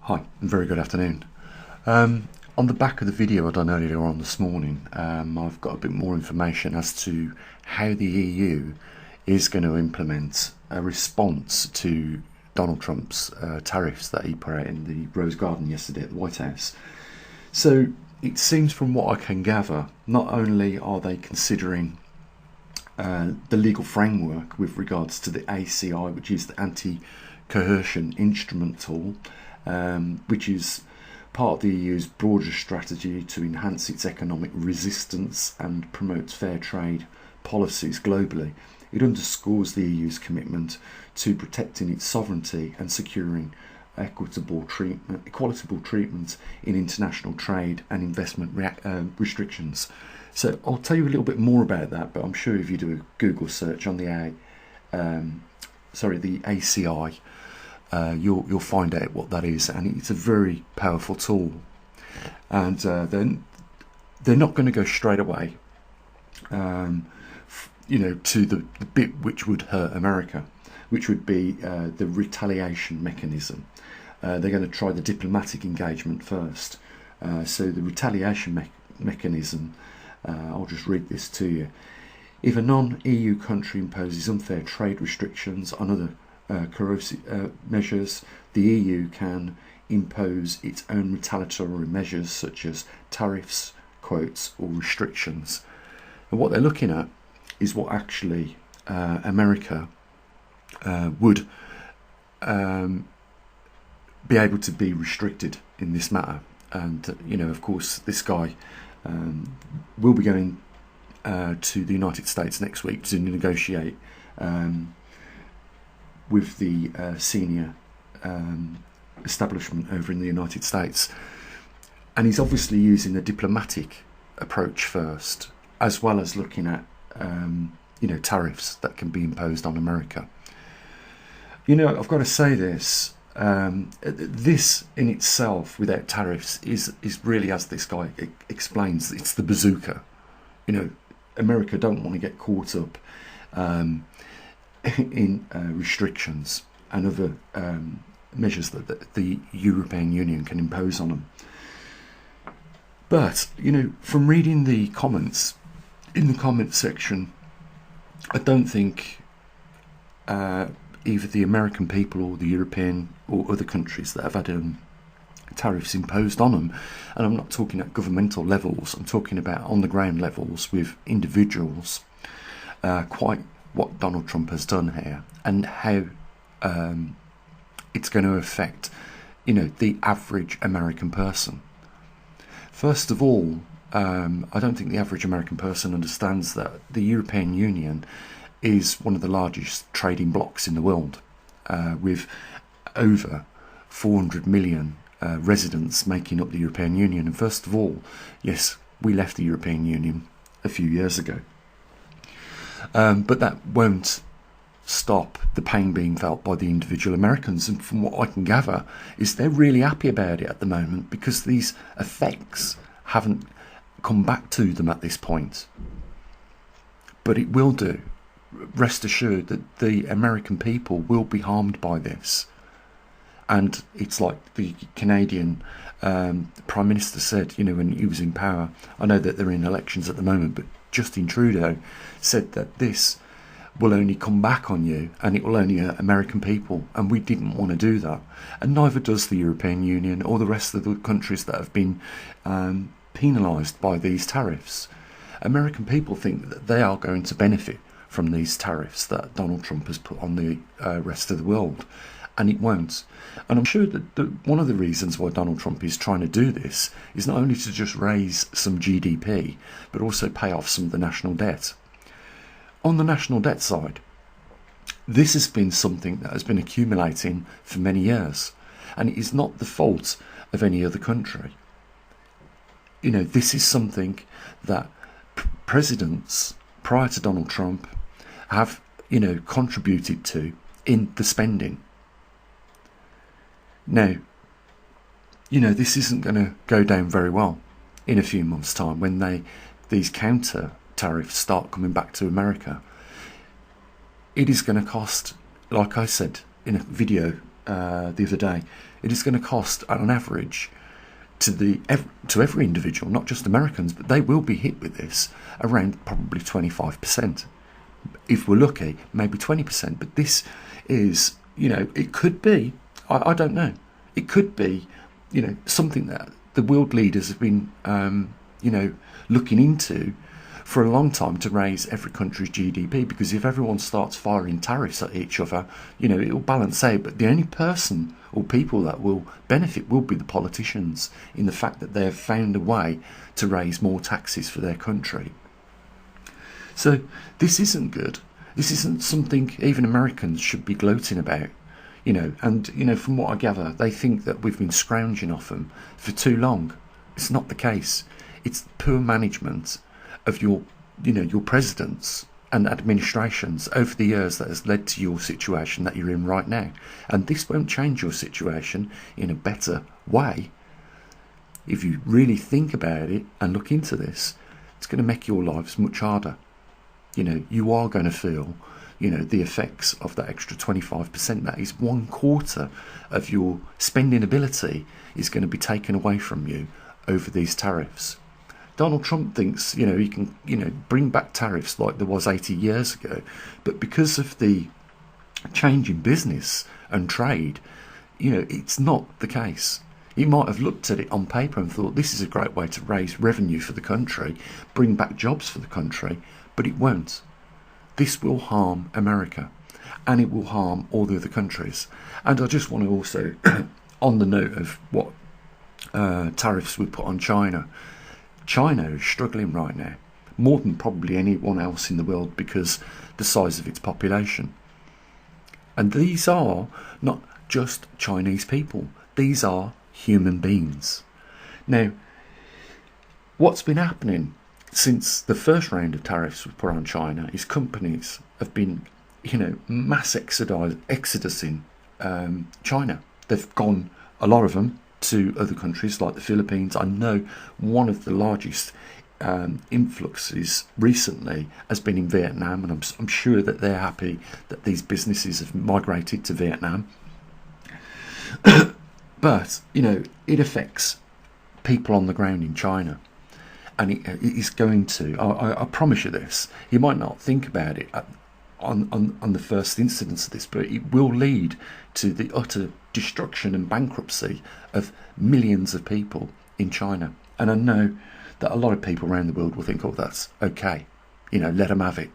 Hi, and very good afternoon. On the back of the video I done earlier on this morning, I've got a bit more information as to how the EU is going to implement a response to Donald Trump's tariffs that he put out in the Rose Garden yesterday at the White House. So it seems from what I can gather, not only are they considering the legal framework with regards to the ACI, which is the Anti-Coercion Instrument Tool, which is part of the EU's broader strategy to enhance its economic resistance and promote fair trade policies globally. It underscores the EU's commitment to protecting its sovereignty and securing equitable treatment in international trade and investment restrictions. So I'll tell you a little bit more about that, but I'm sure if you do a Google search on the ACI, you'll find out what that is, and it's a very powerful tool. And then they're not going to go straight away, to the bit which would hurt America, which would be the retaliation mechanism. They're going to try the diplomatic engagement first. So the retaliation mechanism, I'll just read this to you. If a non-EU country imposes unfair trade restrictions on other corrosive measures, the EU can impose its own retaliatory measures such as tariffs, quotes, or restrictions. And what they're looking at is what actually America would be able to be restricted in this matter. And of course, this guy will be going to the United States next week to negotiate with the senior establishment over in the United States. And he's obviously using the diplomatic approach first, as well as looking at tariffs that can be imposed on America. I've got to say this, this in itself without tariffs is really, as this guy explains, it's the bazooka. America don't want to get caught up in restrictions and other measures that the European Union can impose on them. But, from reading the comments, in the comment section, I don't think either the American people or the European or other countries that have had tariffs imposed on them, and I'm not talking at governmental levels, I'm talking about on the ground levels with individuals, quite what Donald Trump has done here and how it's going to affect the average American person. First of all, I don't think the average American person understands that the European Union is one of the largest trading blocs in the world, with over 400 million residents making up the European Union. And first of all, yes, we left the European Union a few years ago. But that won't stop the pain being felt by the individual Americans. And from what I can gather, is they're really happy about it at the moment because these effects haven't come back to them at this point. But it will do. Rest assured that the American people will be harmed by this. And it's like the Canadian Prime Minister said, when he was in power. I know that they're in elections at the moment, but Justin Trudeau said that this will only come back on you and it will only hurt American people, and we didn't want to do that, and neither does the European Union or the rest of the countries that have been penalised by these tariffs. American people think that they are going to benefit from these tariffs that Donald Trump has put on the rest of the world, and it won't. And I'm sure that one of the reasons why Donald Trump is trying to do this is not only to just raise some GDP, but also pay off some of the national debt. On the national debt side, this has been something that has been accumulating for many years, and it is not the fault of any other country. This is something that presidents prior to Donald Trump have, contributed to in the spending. Now, this isn't going to go down very well in a few months' time when these counter tariffs start coming back to America. It is going to cost, like I said in a video the other day. It is going to cost, on average, to every individual, not just Americans, but they will be hit with this, around probably 25%. If we're lucky, maybe 20%. But this is, it could be, I don't know, it could be, something that the world leaders have been, looking into for a long time to raise every country's GDP, because if everyone starts firing tariffs at each other, it will balance out. But the only person or people that will benefit will be the politicians, in the fact that they have found a way to raise more taxes for their country. So this isn't good. This isn't something even Americans should be gloating about, and from what I gather, they think that we've been scrounging off them for too long. It's not the case. It's poor management of your presidents and administrations over the years that has led to your situation that you're in right now. And this won't change your situation in a better way. If you really think about it and look into this, it's going to make your lives much harder. You are going to feel, the effects of that extra 25%. That is 1/4 of your spending ability is going to be taken away from you over these tariffs. Donald Trump thinks, he can, bring back tariffs like there was 80 years ago. But because of the change in business and trade, it's not the case. He might have looked at it on paper and thought, this is a great way to raise revenue for the country, bring back jobs for the country, but it won't. This will harm America, and it will harm all the other countries. And I just want to also, on the note of what tariffs would put on China is struggling right now, more than probably anyone else in the world, because the size of its population. And these are not just Chinese people. These are human beings. Now, what's been happening since the first round of tariffs were put on China is companies have been, mass exodusing China. They've gone, a lot of them, to other countries like the Philippines. I know one of the largest influxes recently has been in Vietnam, and I'm sure that they're happy that these businesses have migrated to Vietnam. But, it affects people on the ground in China. And it is going to, I promise you this, you might not think about it on the first incidence of this, but it will lead to the utter destruction and bankruptcy of millions of people in China. And I know that a lot of people around the world will think, oh, that's okay, let them have it.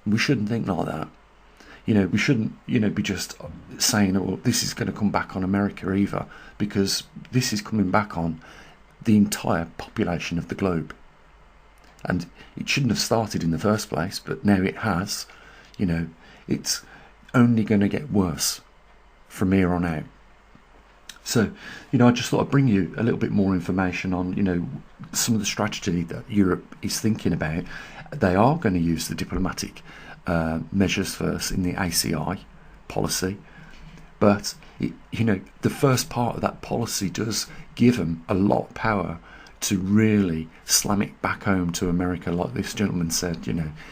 We shouldn't think like that. We shouldn't, be just saying, oh, this is going to come back on America either, because this is coming back on the entire population of the globe. And it shouldn't have started in the first place, but now it has. It's only going to get worse from here on out. So, I just thought I'd bring you a little bit more information on, some of the strategy that Europe is thinking about. They are going to use the diplomatic measures first in the ACI policy. But, the first part of that policy does give them a lot of power to really slam it back home to America. Like this gentleman said,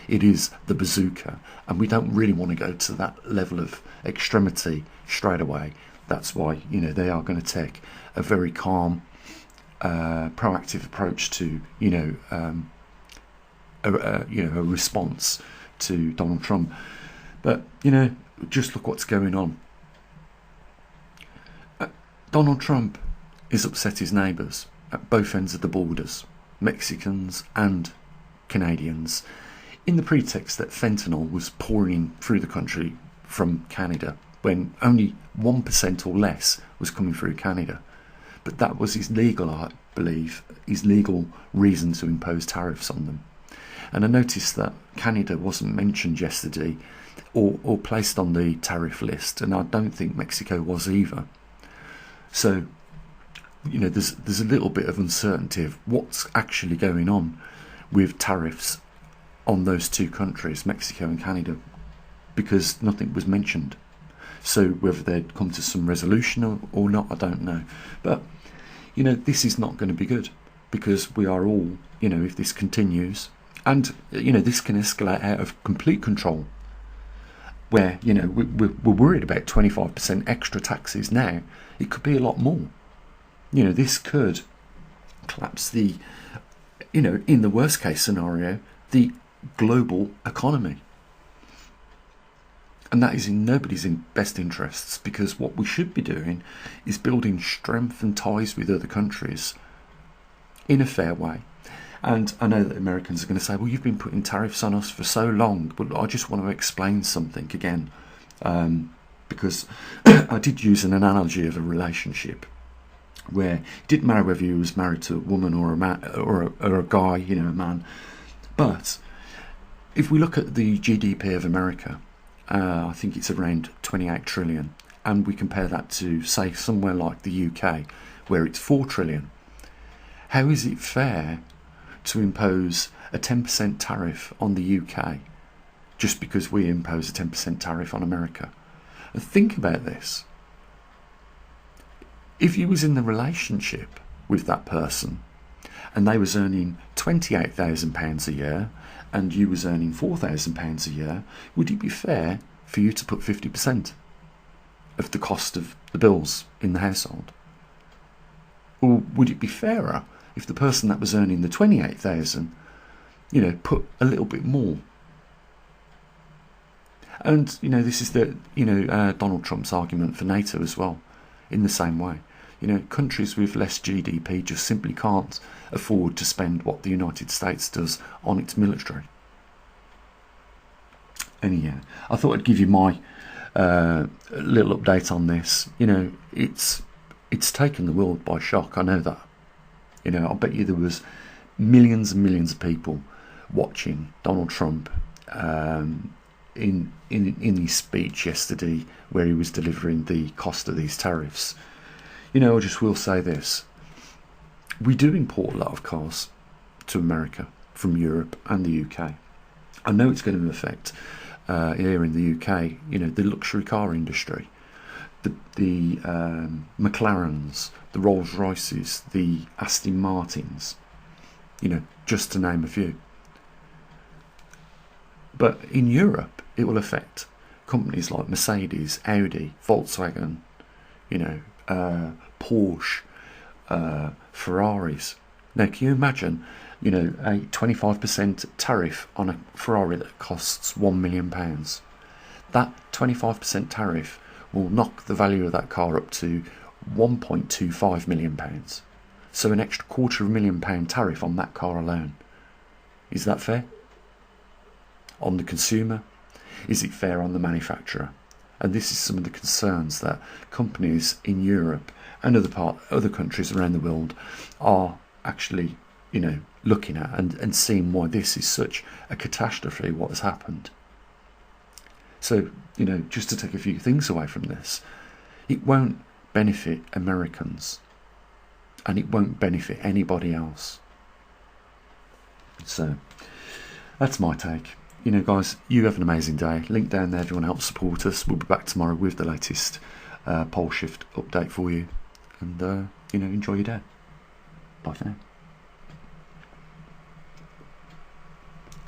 it is the bazooka. And we don't really want to go to that level of extremity straight away. That's why, they are going to take a very calm, proactive approach to, a response to Donald Trump. But, just look what's going on. Donald Trump is upset his neighbours at both ends of the borders, Mexicans and Canadians, in the pretext that fentanyl was pouring through the country from Canada, when only 1% or less was coming through Canada. But that was his legal, I believe, his legal reason to impose tariffs on them. And I noticed that Canada wasn't mentioned yesterday or placed on the tariff list, and I don't think Mexico was either. So, there's a little bit of uncertainty of what's actually going on with tariffs on those two countries, Mexico and Canada, because nothing was mentioned. So whether they'd come to some resolution or not, I don't know. But, this is not going to be good, because we are all, if this continues, and, this can escalate out of complete control. where, you know, we're worried about 25% extra taxes now. It could be a lot more. You know, this could collapse the, you know, in the worst case scenario, the global economy. And that is in nobody's best interests, because what we should be doing is building strength and ties with other countries in a fair way. And I know that Americans are going to say, well, you've been putting tariffs on us for so long, but I just want to explain something again, because I did use an analogy of a relationship where it didn't matter whether you was married to a woman or a man or a guy, you know, a man. But if we look at the GDP of America, I think it's around 28 trillion, and we compare that to, say, somewhere like the UK, where it's 4 trillion. How is it fair to impose a 10% tariff on the UK just because we impose a 10% tariff on America? And think about this. If you was in the relationship with that person and they was earning £28,000 a year and you was earning £4,000 a year, would it be fair for you to put 50% of the cost of the bills in the household? Or would it be fairer if the person that was earning the 28,000, you know, put a little bit more? And, you know, this is the, you know, Donald Trump's argument for NATO as well, in the same way. You know, countries with less GDP just simply can't afford to spend what the United States does on its military. Anyhow, I thought I'd give you my little update on this. You know, it's taken the world by shock, I know that. You know, I bet you there was millions and millions of people watching Donald Trump in his speech yesterday, where he was delivering the cost of these tariffs. You know, I just will say this. We do import a lot of cars to America from Europe and the UK. I know it's going to affect here in the UK, you know, the luxury car industry, the McLarens, the Rolls Royces, the Aston Martins, you know, just to name a few. But in Europe, it will affect companies like Mercedes, Audi, Volkswagen, you know, Porsche, Ferraris. Now, can you imagine, you know, a 25% tariff on a Ferrari that costs £1 million? That 25% tariff will knock the value of that car up to £1.25 million. So an extra £250,000 tariff on that car alone. Is that fair? On the consumer? Is it fair on the manufacturer? And this is some of the concerns that companies in Europe and other countries around the world are actually, you know, looking at and seeing why this is such a catastrophe, what has happened. So, you know, just to take a few things away from this, it won't benefit Americans and it won't benefit anybody else. So, that's my take. You know, guys, you have an amazing day. Link down there if you want to help support us. We'll be back tomorrow with the latest pole shift update for you. And, you know, enjoy your day. Bye for now.